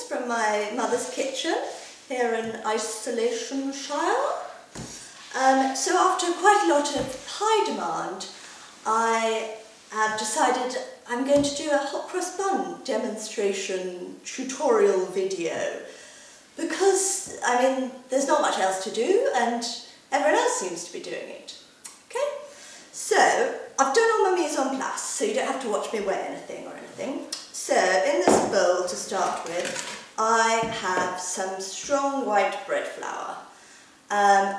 from my mother's kitchen here in Isolationshire. So after quite a lot of high demand, I have decided I'm going to do a hot cross bun demonstration tutorial video because, I mean, there's not much else to do and everyone else seems to be doing it. Okay, so I've done all my mise en place, so you don't have to watch me weigh anything or anything. So in this bowl to start with, I have some strong white bread flour.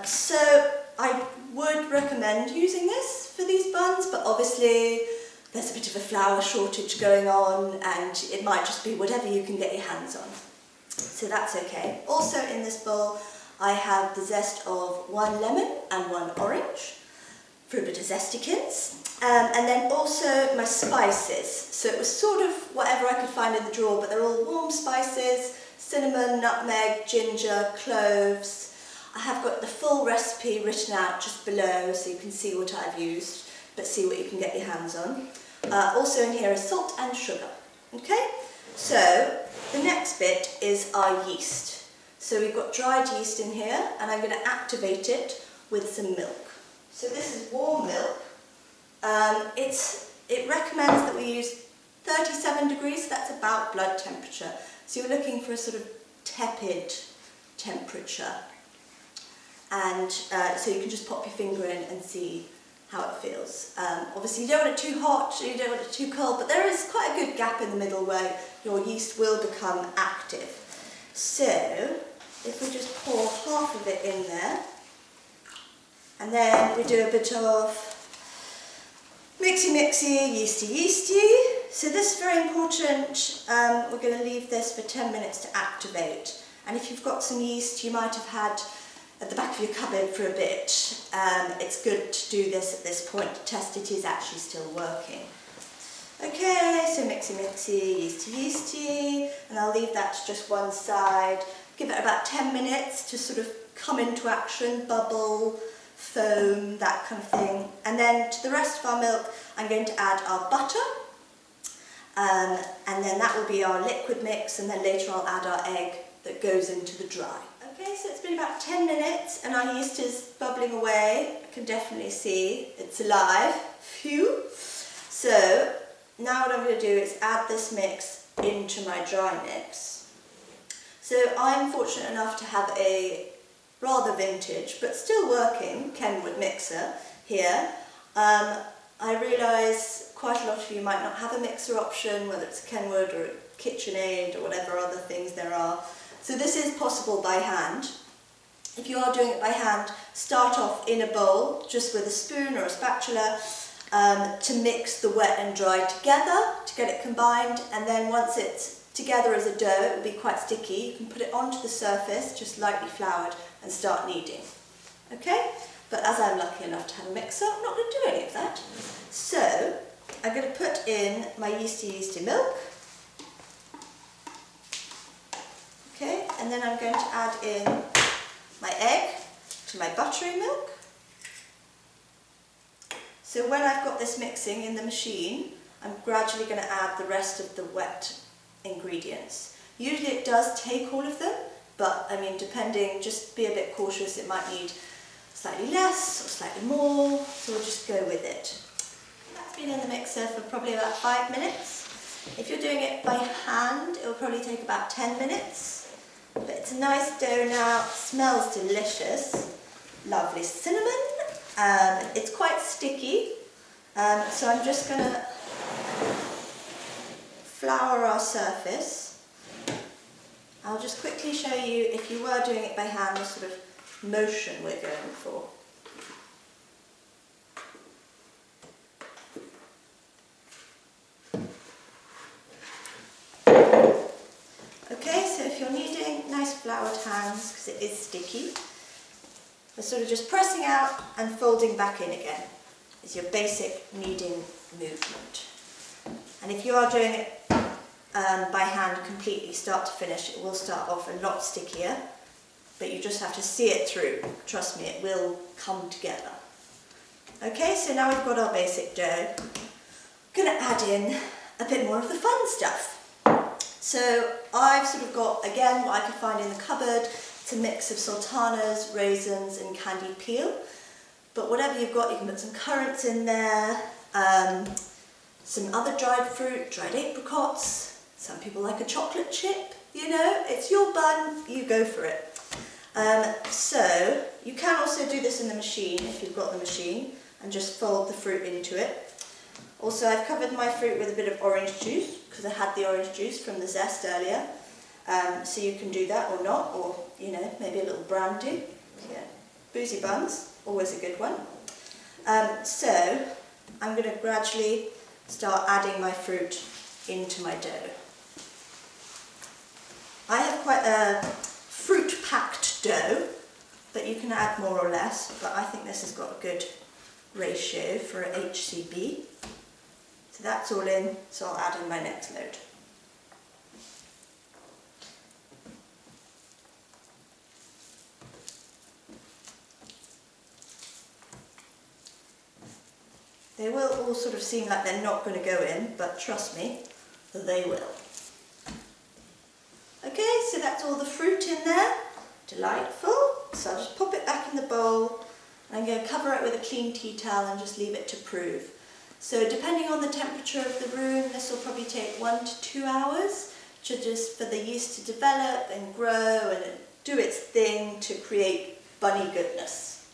So I would recommend using this for these buns, but obviously there's a bit of a flour shortage going on and it might just be whatever you can get your hands on. So that's okay. Also in this bowl I have the zest of 1 lemon and 1 orange for a bit of zestykins. And then also my spices. So it was sort of whatever I could find in the drawer, but they're all warm spices: cinnamon, nutmeg, ginger, cloves. I have got the full recipe written out just below so you can see what I've used, but see what you can get your hands on. Also in here is salt and sugar. Okay, so the next bit is our yeast. So we've got dried yeast in here and I'm going to activate it with some milk. So this is warm milk. It recommends that we use 37 degrees, so that's about blood temperature. So you're looking for a sort of tepid temperature. And so you can just pop your finger in and see how it feels. Obviously you don't want it too hot, you don't want it too cold, but there is quite a good gap in the middle where your yeast will become active. So if we just pour half of it in there, and then we do a bit of mixy, yeasty. So this is very important. We're going to leave this for 10 minutes to activate. And if you've got some yeast you might have had at the back of your cupboard for a bit, it's good to do this at this point to test it is actually still working. Okay, so mixy, yeasty, and I'll leave that to just one side. Give it about 10 minutes to sort of come into action, bubble, foam, that kind of thing. And then to the rest of our milk I'm going to add our butter, and then that will be our liquid mix, and then later I'll add our egg that goes into the dry. Okay, so it's been about 10 minutes and our yeast is bubbling away. I can definitely see it's alive. Phew! So now what I'm going to do is add this mix into my dry mix. So I'm fortunate enough to have a rather vintage but still working Kenwood mixer here. I realise quite a lot of you might not have a mixer option, whether it's a Kenwood or a KitchenAid or whatever other things there are. So this is possible by hand. If you are doing it by hand, start off in a bowl just with a spoon or a spatula to mix the wet and dry together to get it combined, and then once it's together as a dough, it will be quite sticky. You can put it onto the surface, just lightly floured, and start kneading. Okay? But as I'm lucky enough to have a mixer, I'm not going to do any of that. So I'm going to put in my yeasty milk. Okay, and then I'm going to add in my egg to my buttery milk. So when I've got this mixing in the machine, I'm gradually going to add the rest of the wet ingredients. Usually it does take all of them, but I mean, depending, just be a bit cautious, it might need slightly less or slightly more, so we'll just go with it. That's been in the mixer for probably about 5 minutes. If you're doing it by hand, it will probably take about 10 minutes. But it's a nice dough now, it smells delicious, lovely cinnamon, it's quite sticky, so I'm just going to flour our surface. I'll just quickly show you, if you were doing it by hand, the sort of motion we're going for. Okay, so if you're kneading, nice floured hands because it is sticky. We're sort of just pressing out and folding back in again is your basic kneading movement. And if you are doing it by hand completely, start to finish, it will start off a lot stickier, but you just have to see it through. Trust me, it will come together. Okay, so now we've got our basic dough. I'm going to add in a bit more of the fun stuff. So I've sort of got, again, what I could find in the cupboard. It's a mix of sultanas, raisins and candied peel. But whatever you've got, you can put some currants in there, some other dried fruit, dried apricots. Some people like a chocolate chip, you know, it's your bun, you go for it. So you can also do this in the machine if you've got the machine and just fold the fruit into it. Also, I've covered my fruit with a bit of orange juice because I had the orange juice from the zest earlier. So you can do that or not, or, you know, maybe a little brandy. Yeah. Boozy buns, always a good one. So I'm going to gradually start adding my fruit into my dough. I have quite a fruit-packed dough, but you can add more or less, but I think this has got a good ratio for an HCB. So that's all in, so I'll add in my next load. They will all sort of seem like they're not going to go in, but trust me, they will. Okay, so that's all the fruit in there. Delightful. So I'll just pop it back in the bowl, and I'm going to cover it with a clean tea towel and just leave it to prove. So depending on the temperature of the room, this will probably take 1 to 2 hours just for the yeast to develop and grow and do its thing to create bunny goodness.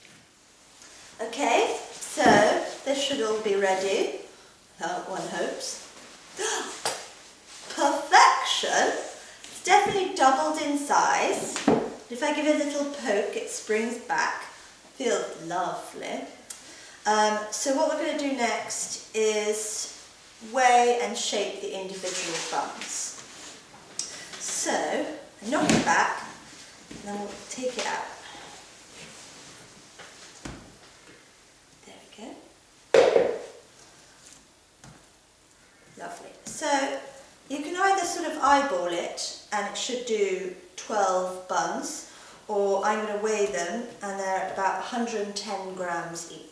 Okay, so this should all be ready, one hopes. Perfection! It's definitely doubled in size. If I give it a little poke, it springs back. Feels lovely. So what we're going to do next is weigh and shape the individual buns. So, I knock it back, and then we'll take it out. There we go. Lovely. So, you can either sort of eyeball it, and it should do 12 buns, or I'm going to weigh them, and they're about 110 grams each.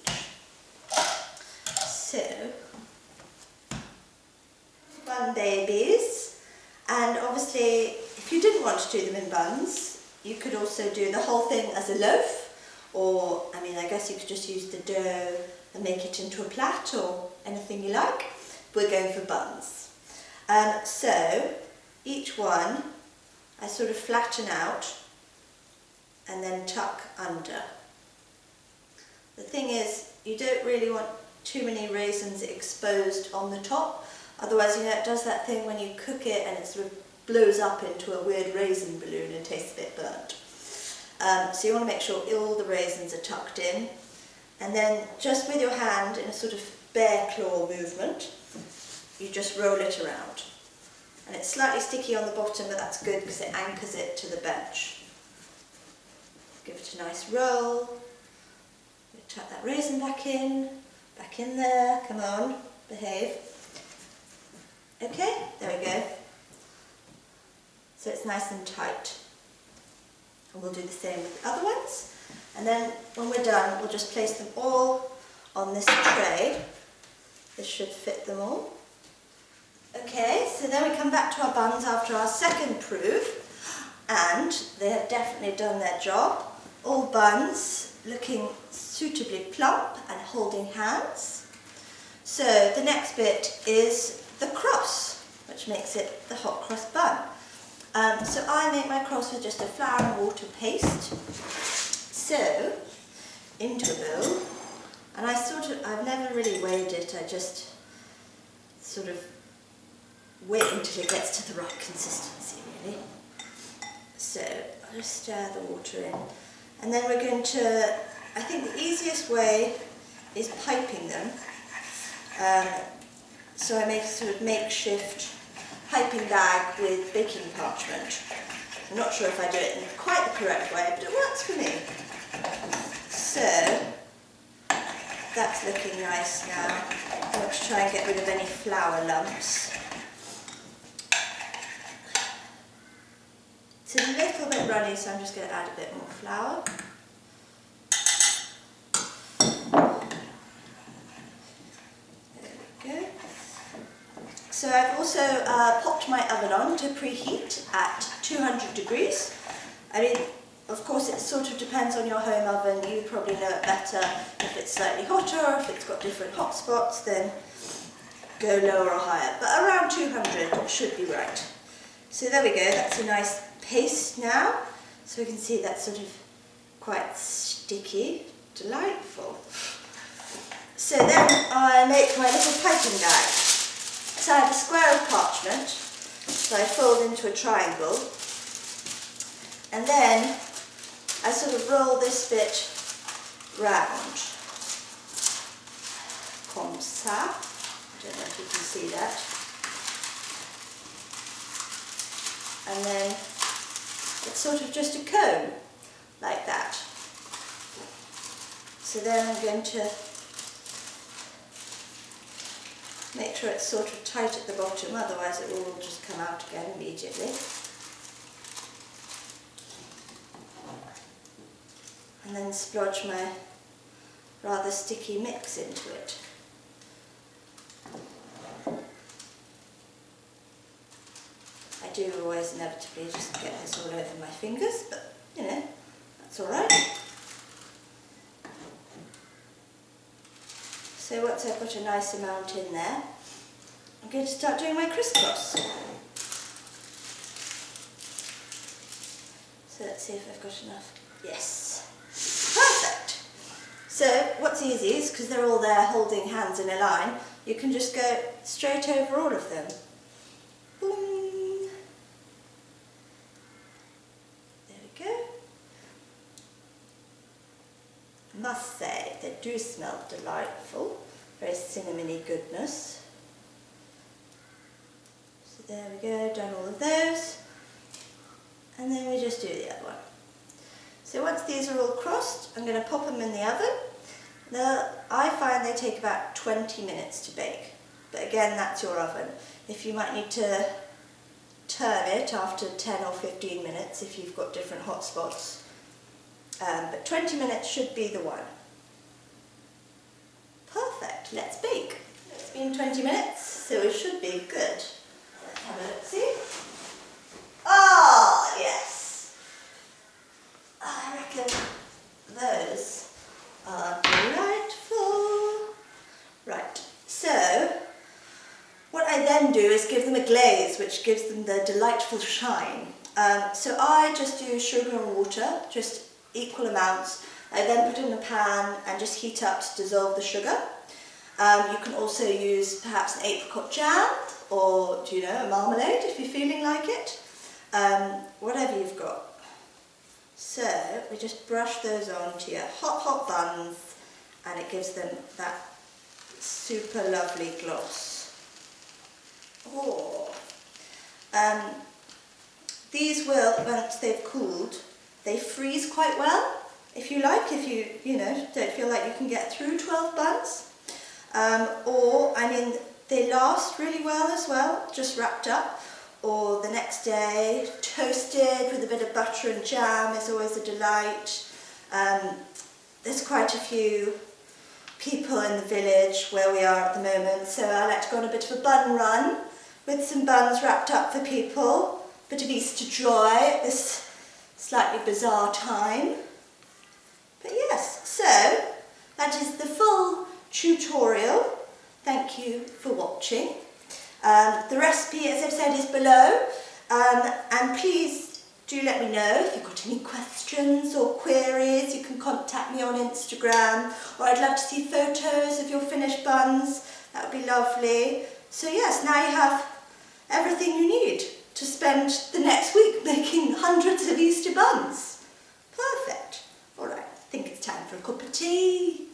So, bun babies, and obviously if you didn't want to do them in buns, you could also do the whole thing as a loaf, or I mean I guess you could just use the dough and make it into a plait or anything you like. We're going for buns. So each one I sort of flatten out and then tuck under. The thing is, you don't really want too many raisins exposed on the top, otherwise, you know, it does that thing when you cook it and it sort of blows up into a weird raisin balloon and tastes a bit burnt. So you want to make sure all the raisins are tucked in, and then just with your hand in a sort of bear claw movement, you just roll it around. And it's slightly sticky on the bottom, but that's good because it anchors it to the bench. Give it a nice roll. Tuck that raisin back in there, come on, behave. Okay, there we go. So it's nice and tight. And we'll do the same with the other ones. And then when we're done, we'll just place them all on this tray. This should fit them all. Okay, so then we come back to our buns after our second proof, and they have definitely done their job. All buns looking suitably plump and holding hands. So the next bit is the cross, which makes it the hot cross bun. So I make my cross with just a flour and water paste. So, into a bowl, and I've never really weighed it, I just sort of wait until it gets to the right consistency, really. So I'll just stir the water in, and then we're going to, I think the easiest way is piping them. So I make a sort of makeshift piping bag with baking parchment. I'm not sure if I do it in quite the correct way, but it works for me. So that's looking nice now. I want to try and get rid of any flour lumps. It's a little bit runny, so I'm just going to add a bit more flour. There we go. So I've also also popped my oven on to preheat at 200 degrees. I mean, of course it sort of depends on your home oven. You probably know it better. If it's slightly hotter or if it's got different hot spots, then go lower or higher. But around 200 should be right. So there we go, that's a nice paste now. So we can see that's sort of quite sticky, delightful. So then I make my little piping bag. So I have a square of parchment, so I fold into a triangle, and then I sort of roll this bit round. Comme ça. I don't know if you can see that. And then it's sort of just a cone, like that. So then I'm going to make sure it's sort of tight at the bottom, otherwise it will all just come out again immediately. And then splodge my rather sticky mix into it. I do always inevitably just get this all over my fingers, but you know, that's alright. So once I've got a nice amount in there, I'm going to start doing my crisscross. So let's see if I've got enough. Yes. Perfect. So what's easy is, because they're all there holding hands in a line, you can just go straight over all of them. Boom. There we go. I must say, they do smell delightful. Very cinnamony goodness. So there we go, done all of those. And then we just do the other one. So once these are all crossed, I'm going to pop them in the oven. Now, I find they take about 20 minutes to bake. But again, that's your oven. If you might need to turn it after 10 or 15 minutes if you've got different hot spots. But 20 minutes should be the one. Perfect, let's bake. It's been 20 minutes, so it should be good. Let's have a look, see? Ah, yes. I reckon those are delightful. Right, so what I then do is give them a glaze, which gives them the delightful shine. So I just do sugar and water, just equal amounts. I then put it in a pan and just heat up to dissolve the sugar. You can also use perhaps an apricot jam or, you know, a marmalade if you're feeling like it. Whatever you've got. So we just brush those onto your hot buns and it gives them that super lovely gloss. Oh. These will, once they've cooled, they freeze quite well, if you like, if you know, don't feel like you can get through 12 buns. Or, I mean, they last really well as well, just wrapped up. Or the next day, toasted with a bit of butter and jam is always a delight. There's quite a few people in the village where we are at the moment, so I like to go on a bit of a bun run with some buns wrapped up for people. Bit of Easter joy at this slightly bizarre time. But yes, so that is the full tutorial. Thank you for watching. The recipe, as I've said, is below, and please do let me know if you've got any questions or queries. You can contact me on Instagram, or I'd love to see photos of your finished buns. That would be lovely. So yes, now you have everything you need to spend the next week making hundreds of Easter buns. Perfect. All right, I think it's time for a cup of tea.